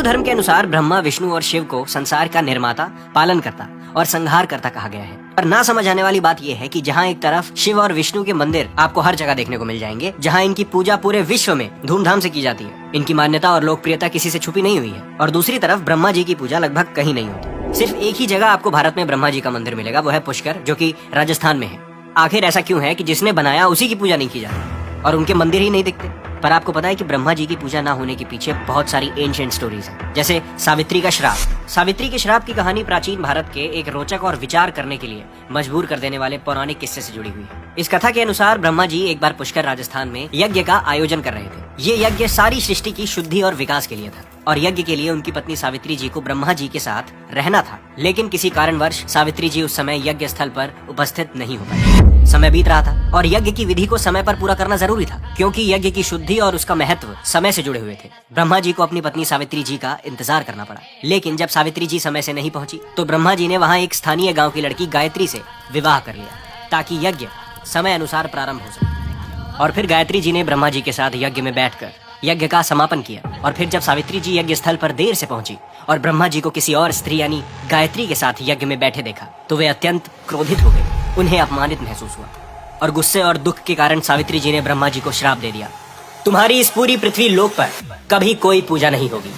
हिंदू धर्म के अनुसार ब्रह्मा, विष्णु और शिव को संसार का निर्माता, पालन करता और संहार करता कहा गया है। पर ना समझ आने वाली बात यह है कि जहाँ एक तरफ शिव और विष्णु के मंदिर आपको हर जगह देखने को मिल जाएंगे, जहाँ इनकी पूजा पूरे विश्व में धूमधाम से की जाती है, इनकी मान्यता और लोकप्रियता किसी से छुपी नहीं हुई है, और दूसरी तरफ ब्रह्मा जी की पूजा लगभग कहीं नहीं होती। सिर्फ एक ही जगह आपको भारत में ब्रह्मा जी का मंदिर मिलेगा, वो है पुष्कर, जो कि राजस्थान में है। आखिर ऐसा क्यों है कि जिसने बनाया उसी की पूजा नहीं की जाती और उनके मंदिर ही नहीं दिखते? पर आपको पता है कि ब्रह्मा जी की पूजा ना होने के पीछे बहुत सारी एंशिएंट स्टोरीज हैं, जैसे सावित्री का श्राप। सावित्री के श्राप की कहानी प्राचीन भारत के एक रोचक और विचार करने के लिए मजबूर कर देने वाले पौराणिक किस्से से जुड़ी हुई है। इस कथा के अनुसार ब्रह्मा जी एक बार पुष्कर, राजस्थान में यज्ञ का आयोजन कर रहे थे। ये यज्ञ सारी सृष्टि की शुद्धि और विकास के लिए था, और यज्ञ के लिए उनकी पत्नी सावित्री जी को ब्रह्मा जी के साथ रहना था। लेकिन किसी कारणवश सावित्री जी उस समय यज्ञ स्थल पर उपस्थित नहीं हो पाई। समय बीत रहा था और यज्ञ की विधि को समय पर पूरा करना जरूरी था, क्योंकि यज्ञ की शुद्धि और उसका महत्व समय से जुड़े हुए थे। ब्रह्मा जी को अपनी पत्नी सावित्री जी का इंतजार करना पड़ा। लेकिन जब सावित्री जी समय से नहीं पहुंची, तो ब्रह्मा जी ने वहां एक स्थानीय गांव की लड़की गायत्री से विवाह कर लिया, ताकि यज्ञ समय अनुसार प्रारंभ हो सके। और फिर गायत्री जी ने ब्रह्मा जी के साथ यज्ञ में बैठकर यज्ञ का समापन किया। और फिर जब सावित्री जी यज्ञ स्थल पर देर से पहुंची और ब्रह्मा जी को किसी और स्त्री यानी गायत्री के साथ यज्ञ में बैठे देखा, तो वे अत्यंत क्रोधित हो गए। उन्हें अपमानित महसूस हुआ और गुस्से और दुख के कारण सावित्री जी ने ब्रह्मा जी को श्राप दे दिया, तुम्हारी इस पूरी पृथ्वी लोक पर कभी कोई पूजा नहीं होगी।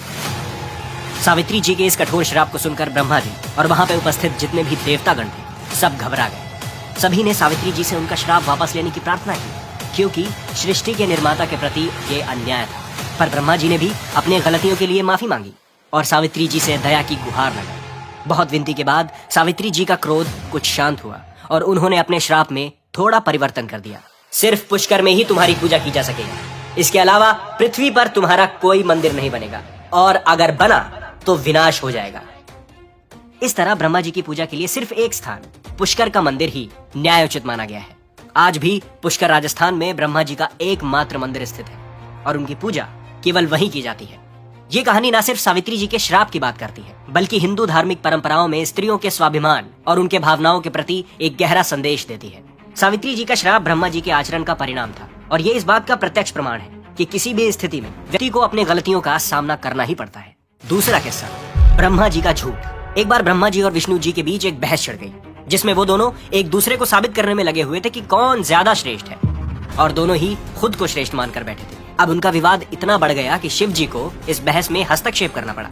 सावित्री जी के इस कठोर श्राप को सुनकर ब्रह्मा जी और वहां पे उपस्थित जितने भी देवतागण थे, सब घबरा गए। सभी ने सावित्री जी से उनका श्राप वापस लेने की प्रार्थना की, क्योंकि सृष्टि के निर्माता के प्रति ये अन्याय था। पर ब्रह्मा जी ने भी अपनी गलतियों के लिए माफी मांगी और सावित्री जी से दया की गुहार लगाई। बहुत विनती के बाद सावित्री जी का क्रोध कुछ शांत हुआ और उन्होंने अपने श्राप में थोड़ा परिवर्तन कर दिया। सिर्फ पुष्कर में ही तुम्हारी पूजा की जा सकेगी, इसके अलावा पृथ्वी पर तुम्हारा कोई मंदिर नहीं बनेगा, और अगर बना तो विनाश हो जाएगा। इस तरह ब्रह्मा जी की पूजा के लिए सिर्फ एक स्थान, पुष्कर का मंदिर ही न्यायोचित माना गया है। आज भी पुष्कर, राजस्थान में ब्रह्मा जी का एकमात्र मंदिर स्थित है और उनकी पूजा केवल वहीं की जाती है। ये कहानी न सिर्फ सावित्री जी के श्राप की बात करती है, बल्कि हिंदू धार्मिक परंपराओं में स्त्रियों के स्वाभिमान और उनके भावनाओं के प्रति एक गहरा संदेश देती है। सावित्री जी का श्राप ब्रह्मा जी के आचरण का परिणाम था, और ये इस बात का प्रत्यक्ष प्रमाण है कि किसी भी स्थिति में व्यक्ति को अपने गलतियों का सामना करना ही पड़ता है। दूसरा किस्सा, ब्रह्मा जी का झूठ। एक बार ब्रह्मा जी और विष्णु जी के बीच एक बहस छिड़ गई, जिसमें वो दोनों एक दूसरे को साबित करने में लगे हुए थे कि कौन ज्यादा श्रेष्ठ है, और दोनों ही खुद को श्रेष्ठ मानकर बैठे थे। अब उनका विवाद इतना बढ़ गया कि शिव जी को इस बहस में हस्तक्षेप करना पड़ा।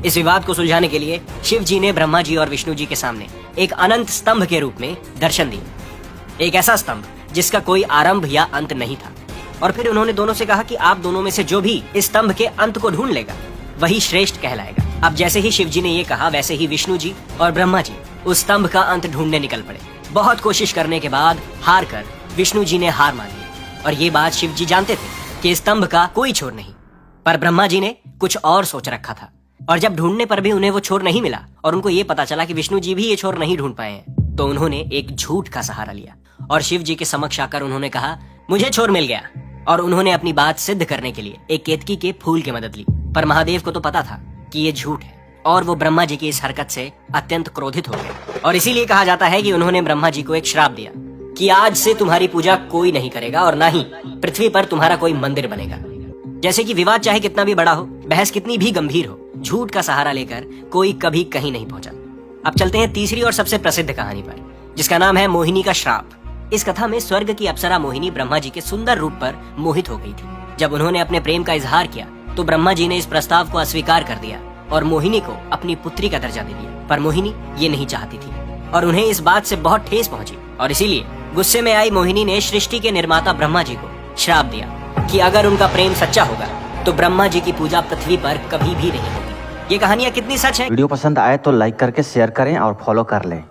इस विवाद को सुलझाने के लिए शिव जी ने ब्रह्मा जी और विष्णु जी के सामने एक अनंत स्तंभ के रूप में दर्शन दिए, एक ऐसा स्तंभ जिसका कोई आरंभ या अंत नहीं था। और फिर उन्होंने दोनों से कहा कि आप दोनों में से जो भी इस स्तंभ के अंत को ढूंढ लेगा, वही श्रेष्ठ कहलाएगा। अब जैसे ही शिव जी ने ये कहा, वैसे ही विष्णु जी और ब्रह्मा जी उस स्तंभ का अंत ढूंढने निकल पड़े। बहुत कोशिश करने के बाद हार कर विष्णु जी ने हार मान ली, और ये बात शिव जी जानते थे कि स्तंभ का कोई छोर नहीं। पर ब्रह्मा जी ने कुछ और सोच रखा था, और जब ढूंढने पर भी उन्हें वो छोर नहीं मिला और उनको ये पता चला कि विष्णु जी भी ये छोर नहीं ढूंढ पाए हैं, तो उन्होंने एक झूठ का सहारा लिया और शिव जी के समक्ष आकर उन्होंने कहा, मुझे छोर मिल गया। और उन्होंने अपनी बात सिद्ध करने के लिए एक केतकी के फूल की मदद ली। पर महादेव को तो पता था कि ये झूठ है, और वो ब्रह्मा जी की इस हरकत से अत्यंत क्रोधित हो गए। और इसीलिए कहा जाता है कि उन्होंने ब्रह्मा जी को एक श्राप दिया कि आज से तुम्हारी पूजा कोई नहीं करेगा, और ना ही पृथ्वी पर तुम्हारा कोई मंदिर बनेगा। जैसे कि विवाद चाहे कितना भी बड़ा हो, बहस कितनी भी गंभीर हो, झूठ का सहारा लेकर कोई कभी कहीं नहीं पहुंचा। अब चलते हैं तीसरी और सबसे प्रसिद्ध कहानी पर, जिसका नाम है मोहिनी का श्राप। इस कथा में स्वर्ग की अप्सरा मोहिनी ब्रह्मा जी के सुंदर रूप पर मोहित हो गई थी। जब उन्होंने अपने प्रेम का इजहार किया, तो ब्रह्मा जी ने इस प्रस्ताव को अस्वीकार कर दिया और मोहिनी को अपनी पुत्री का दर्जा दे दिया। पर मोहिनी ये नहीं चाहती थी, और उन्हें इस बात से बहुत ठेस पहुंची, और इसीलिए गुस्से में आई मोहिनी ने सृष्टि के निर्माता ब्रह्मा जी को श्राप दिया कि अगर उनका प्रेम सच्चा होगा, तो ब्रह्मा जी की पूजा पृथ्वी पर कभी भी नहीं होगी। ये कहानियां कितनी सच है? वीडियो पसंद आए तो लाइक करके शेयर करें और फॉलो कर लें।